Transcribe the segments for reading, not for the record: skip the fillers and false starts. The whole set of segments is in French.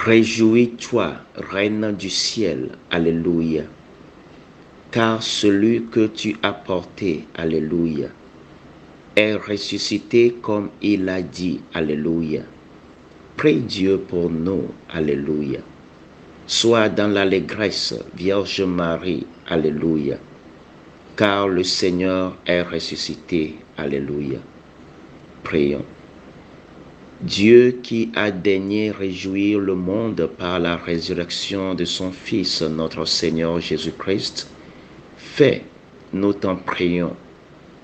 Réjouis-toi, Reine du ciel, Alléluia, car celui que tu as porté, Alléluia, est ressuscité comme il a dit, Alléluia. Prie Dieu pour nous, Alléluia. Sois dans l'allégresse, Vierge Marie, Alléluia, car le Seigneur est ressuscité, Alléluia. Prions. Dieu qui a daigné réjouir le monde par la résurrection de son Fils, notre Seigneur Jésus-Christ, fais, nous t'en prions,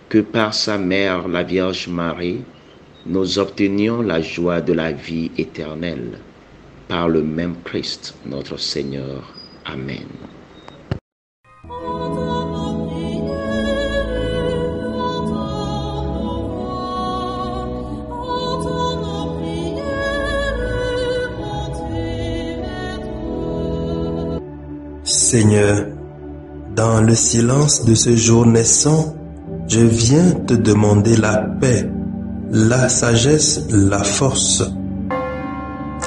que par sa mère, la Vierge Marie, nous obtenions la joie de la vie éternelle. Par le même Christ, notre Seigneur. Amen. Seigneur, dans le silence de ce jour naissant, je viens te demander la paix, la sagesse, la force.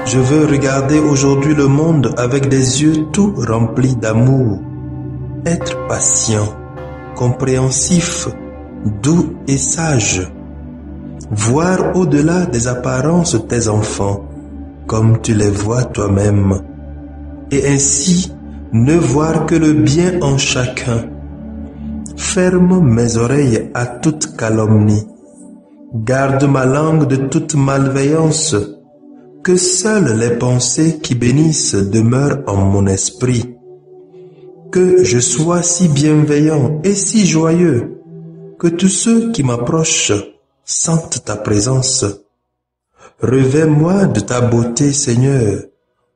Je veux regarder aujourd'hui le monde avec des yeux tout remplis d'amour, être patient, compréhensif, doux et sage, voir au-delà des apparences tes enfants, comme tu les vois toi-même, et ainsi ne voir que le bien en chacun. Ferme mes oreilles à toute calomnie. Garde ma langue de toute malveillance. Que seules les pensées qui bénissent demeurent en mon esprit. Que je sois si bienveillant et si joyeux que tous ceux qui m'approchent sentent ta présence. Revêt-moi de ta beauté, Seigneur,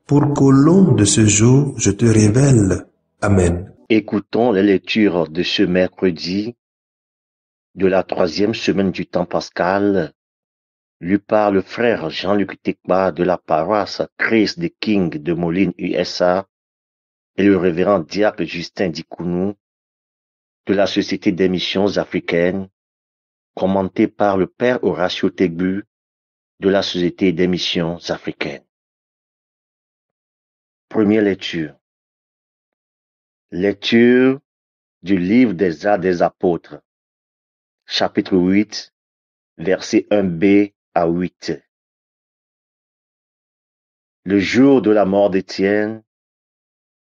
pour qu'au long de ce jour, je te révèle. Amen. Écoutons les lectures de ce mercredi de la 3e semaine du temps pascal, lues par le frère Jean-Luc Tekba de la paroisse Christ the King de Moline, USA, et le révérend diacre Justin Dikounou de la Société des missions africaines, commenté par le père Horacio Tegbu de la Société des missions africaines. Première lecture. Lecture du livre des Actes des Apôtres, chapitre 8, versets 1b à 8. Le jour de la mort d'Étienne,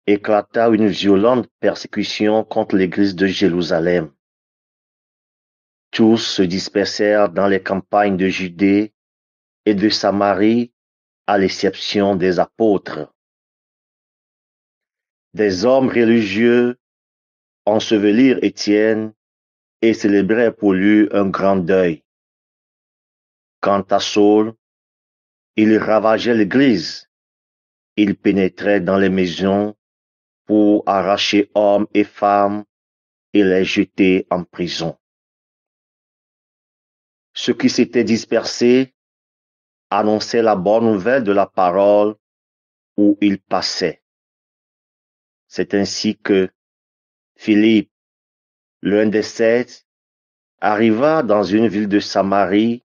éclata une violente persécution contre l'église de Jérusalem. Tous se dispersèrent dans les campagnes de Judée et de Samarie, à l'exception des apôtres. Des hommes religieux ensevelirent Étienne et célébrèrent pour lui un grand deuil. Quant à Saul, il ravageait l'église. Il pénétrait dans les maisons pour arracher hommes et femmes et les jeter en prison. Ceux qui s'étaient dispersés annonçaient la bonne nouvelle de la parole où il passait. C'est ainsi que Philippe, l'un des 7, arriva dans une ville de Samarie,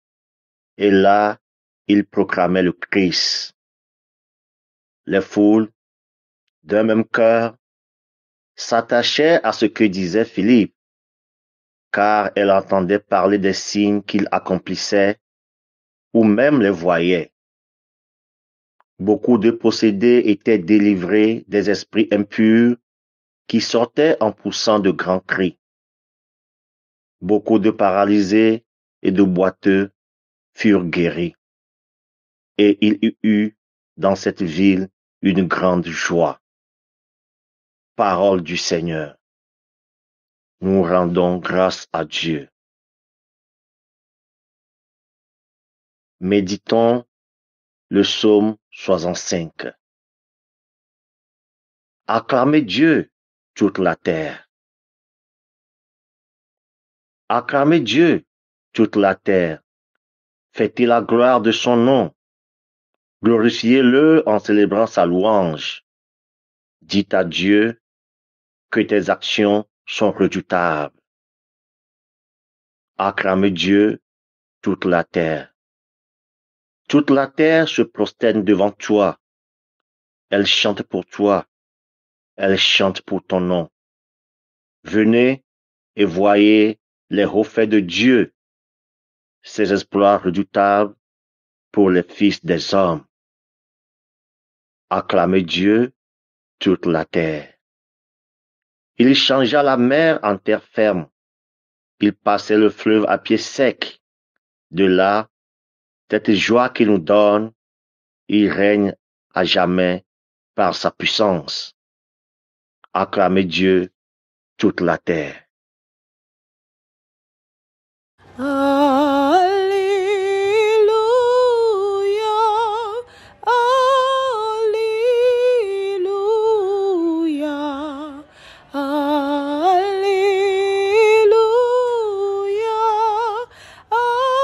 et là, il proclamait le Christ. Les foules, d'un même cœur, s'attachaient à ce que disait Philippe, car elles entendaient parler des signes qu'il accomplissait, ou même les voyaient. Beaucoup de possédés étaient délivrés des esprits impurs qui sortaient en poussant de grands cris. Beaucoup de paralysés et de boiteux furent guéris. Et il y eut dans cette ville une grande joie. Parole du Seigneur. Nous rendons grâce à Dieu. Méditons le psaume 65. Acclamez Dieu, toute la terre. Acclamez Dieu, toute la terre. Fêtez la gloire de son nom. Glorifiez-le en célébrant sa louange. Dites à Dieu que tes actions sont redoutables. Acclamez Dieu, toute la terre. Toute la terre se prosterne devant toi. Elle chante pour toi. Elle chante pour ton nom. Venez et voyez les hauts faits de Dieu, ses exploits redoutables pour les fils des hommes. Acclamez Dieu, toute la terre. Il changea la mer en terre ferme. Il passait le fleuve à pied sec. De là, cette joie qu'il nous donne, il règne à jamais par sa puissance. Acclamez Dieu, toute la terre. Alléluia, Alléluia, Alléluia, Alléluia.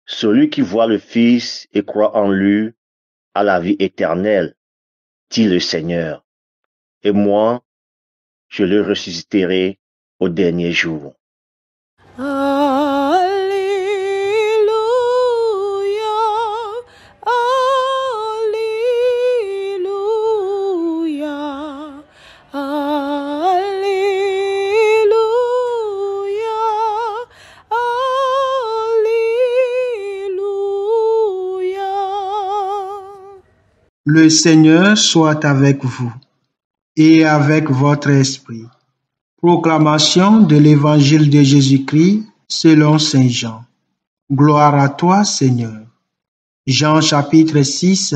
Celui qui voit le Fils et croit en lui a la vie éternelle, dit le Seigneur. Et moi, je le ressusciterai au dernier jour. Alléluia, Alléluia, Alléluia, Alléluia. Le Seigneur soit avec vous et avec votre esprit. Proclamation de l'Évangile de Jésus-Christ selon Saint Jean. Gloire à toi, Seigneur. Jean chapitre 6,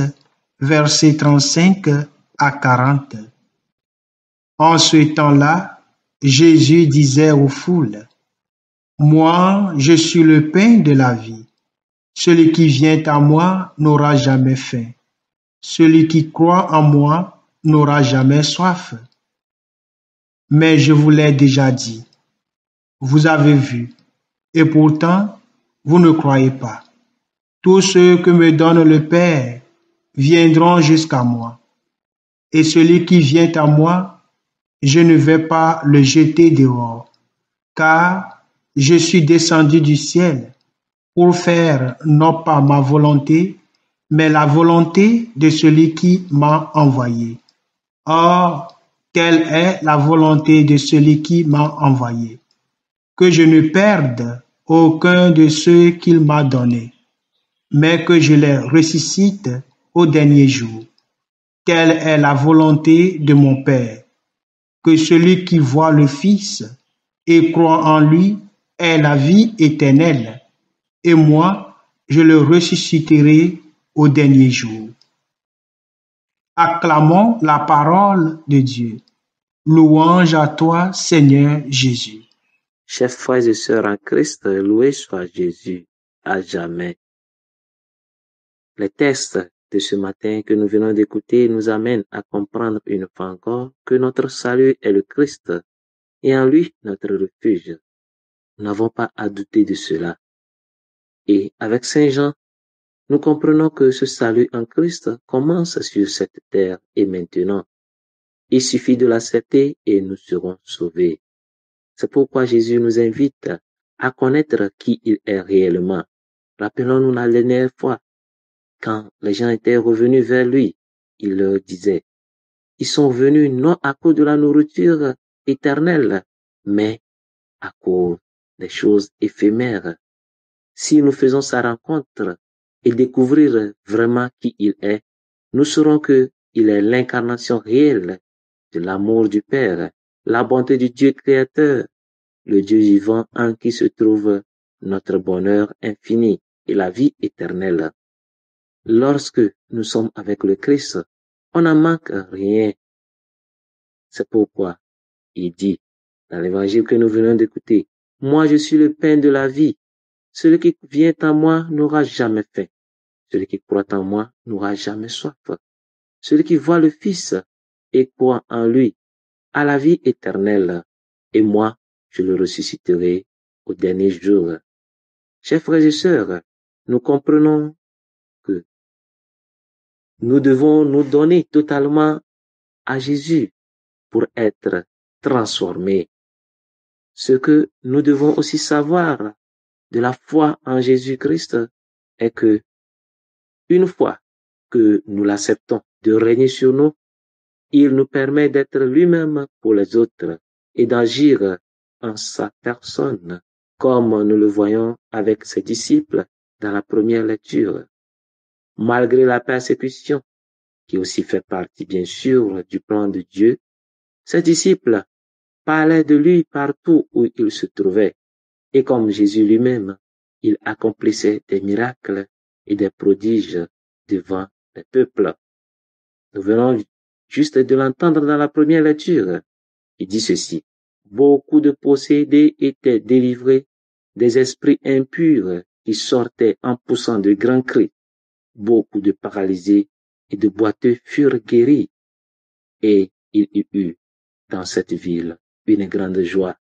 versets 35 à 40. En ce temps-là, Jésus disait aux foules, « Moi, je suis le pain de la vie. Celui qui vient à moi n'aura jamais faim. Celui qui croit en moi n'aura jamais soif. Mais je vous l'ai déjà dit. Vous avez vu, et pourtant, vous ne croyez pas. Tous ceux que me donne le Père viendront jusqu'à moi. Et celui qui vient à moi, je ne vais pas le jeter dehors, car je suis descendu du ciel pour faire non pas ma volonté, mais la volonté de celui qui m'a envoyé. Or, quelle est la volonté de celui qui m'a envoyé? Que je ne perde aucun de ceux qu'il m'a donnés, mais que je les ressuscite au dernier jour. Telle est la volonté de mon Père, que celui qui voit le Fils et croit en lui ait la vie éternelle, et moi, je le ressusciterai au dernier jour. Acclamons la parole de Dieu. Louange à toi, Seigneur Jésus. Chers frères et sœurs en Christ, loué soit Jésus à jamais. Les textes de ce matin que nous venons d'écouter nous amènent à comprendre une fois encore que notre salut est le Christ et en lui notre refuge. Nous n'avons pas à douter de cela. Et avec Saint Jean, nous comprenons que ce salut en Christ commence sur cette terre et maintenant. Il suffit de l'accepter et nous serons sauvés. C'est pourquoi Jésus nous invite à connaître qui il est réellement. Rappelons-nous la dernière fois, quand les gens étaient revenus vers lui, il leur disait, ils sont venus non à cause de la nourriture éternelle, mais à cause des choses éphémères. Si nous faisons sa rencontre et découvrir vraiment qui il est, nous saurons que il est l'incarnation réelle de l'amour du Père, la bonté du Dieu créateur, le Dieu vivant en qui se trouve notre bonheur infini et la vie éternelle. Lorsque nous sommes avec le Christ, on n'en manque rien. C'est pourquoi il dit dans l'évangile que nous venons d'écouter, « Moi je suis le pain de la vie. Celui qui vient à moi n'aura jamais faim. Celui qui croit en moi n'aura jamais soif. Celui qui voit le Fils et croit en lui a la vie éternelle, et moi, je le ressusciterai au dernier jour. Chers frères et sœurs, nous comprenons que nous devons nous donner totalement à Jésus pour être transformés. Ce que nous devons aussi savoir de la foi en Jésus-Christ est que, une fois que nous l'acceptons de régner sur nous, il nous permet d'être lui-même pour les autres et d'agir en sa personne, comme nous le voyons avec ses disciples dans la première lecture. Malgré la persécution, qui aussi fait partie bien sûr du plan de Dieu, ses disciples parlaient de lui partout où il se trouvait, et comme Jésus lui-même, il accomplissait des miracles et des prodiges devant les peuples. Nous venons juste de l'entendre dans la première lecture. Il dit ceci: beaucoup de possédés étaient délivrés, des esprits impurs qui sortaient en poussant de grands cris. Beaucoup de paralysés et de boiteux furent guéris. Et il y eut dans cette ville une grande joie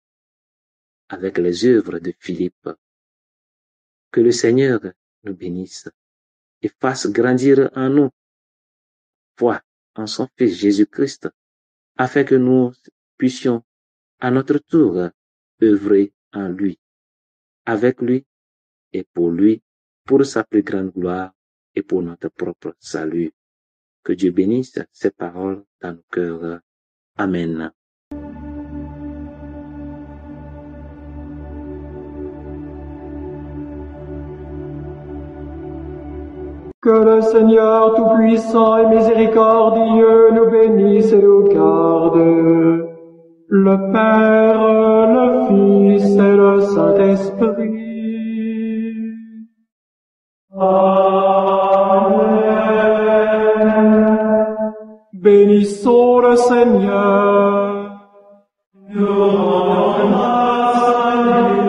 avec les œuvres de Philippe. Que le Seigneur nous bénisse et fasse grandir en nous foi en son Fils Jésus-Christ, afin que nous puissions à notre tour œuvrer en lui, avec lui et pour sa plus grande gloire et pour notre propre salut. Que Dieu bénisse ces paroles dans nos cœurs. Amen. Que le Seigneur Tout-Puissant et Miséricordieux nous bénisse et nous garde, le Père, le Fils et le Saint-Esprit. Amen. Bénissons le Seigneur. Nous rendons grâce à Dieu.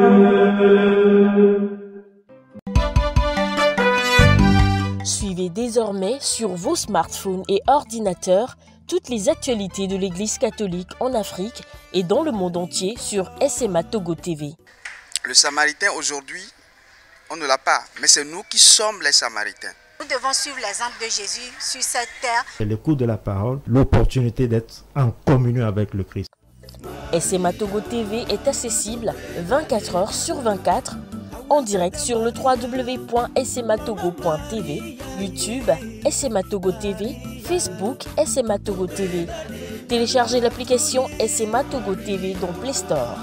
Suivez désormais sur vos smartphones et ordinateurs toutes les actualités de l'Église catholique en Afrique et dans le monde entier sur SMA Togo TV. Le Samaritain aujourd'hui, on ne l'a pas, mais c'est nous qui sommes les Samaritains. Nous devons suivre l'exemple de Jésus sur cette terre. L'écoute de la parole, l'opportunité d'être en communion avec le Christ. SMA Togo TV est accessible 24 heures sur 24 en direct sur le www.smatogo.tv, YouTube, SMA Togo TV, Facebook, SMA Togo TV. Téléchargez l'application SMA Togo TV dans Play Store.